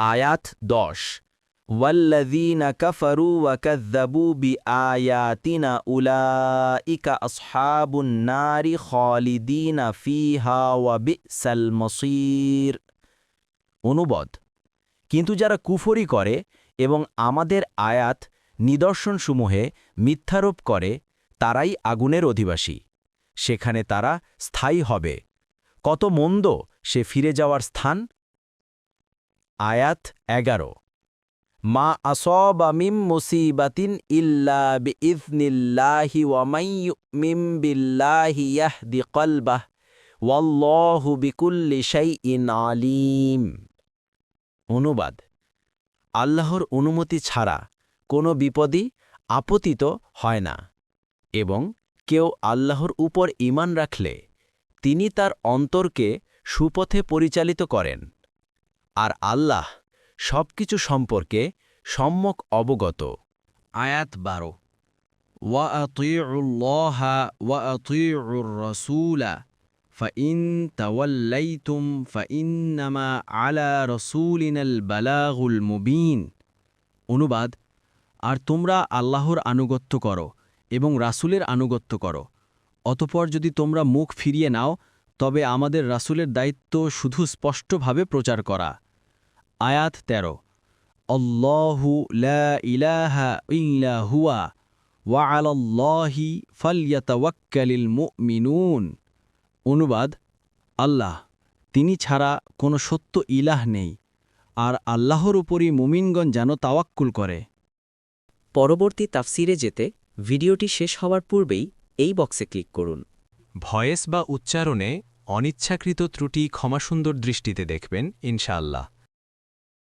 আয়াত 10 ওয়াল্লাযীনা কাফারু ওয়া কাযযাবু বিআয়াতিনা উলাইকা আসহাবুন নারি খালিদিনা ফিহা ওয়া বিসাল মসির। অনুবাদ: কিন্তু যারা কুফরি করে এবং আমাদের আয়াত নিদর্শনসমূহে মিথ্যারোপ করে তারাই আগুনের অধিবাসী, সেখানে তারা স্থায়ী হবে। কত মন্দ সে ফিরে যাওয়ার স্থান। আয়াত 11 মা আসাবা মিন মুসিবাতিন ইল্লা বিইযনিল্লাহি ওয়া মান ইউমিন বিল্লাহি ইয়াহদি কলবাহ ওয়াল্লাহু বিকুল্লি শাইইন আলিম। অনুবাদ: আল্লাহর অনুমতি ছাড়া কোনো বিপদই আপতিত হয় না এবং কেউ আল্লাহর উপর ঈমান রাখলে তিনি তার অন্তরকে সুপথে পরিচালিত করেন। আর আল্লাহ সবকিছু সম্পর্কে সম্যক অবগত। আয়াত 12 ওয়া আতিউল্লাহা ওয়া আতিউর রাসূলা ফাইন তাওয়াল্লাইতুম ফাইন্নামা আলা রাসূলিনাল বালাগুল মুবিন। অনুবাদ: আর তোমরা আল্লাহর আনুগত্য করো এবং রাসূলের আনুগত্য করো, অতঃপর যদি তোমরা মুখ ফিরিয়ে নাও তবে আমাদের রাসূলের দায়িত্ব শুধু স্পষ্টভাবে প্রচার করা। আয়াত 13 আল্লাহু লা ইলাহা ইল্লা হুয়া ওয়া আলাল্লাহি ফালইয়াতাওয়াক্কালিল মুমিনুন। অনুবাদ: আল্লাহ, তিনি ছাড়া কোনো সত্য ইলাহ নেই, আর আল্লাহর উপরই মুমিনগণ যেন তাওয়াক্কুল করে। পরবর্তী তাফসিরে যেতে ভিডিওটি শেষ হওয়ার পূর্বেই এই বক্সে ক্লিক করুন। ভয়েস বা উচ্চারণে অনিচ্ছাকৃত ত্রুটি ক্ষমাসুন্দর দৃষ্টিতে দেখবেন ইনশাআল্লাহ।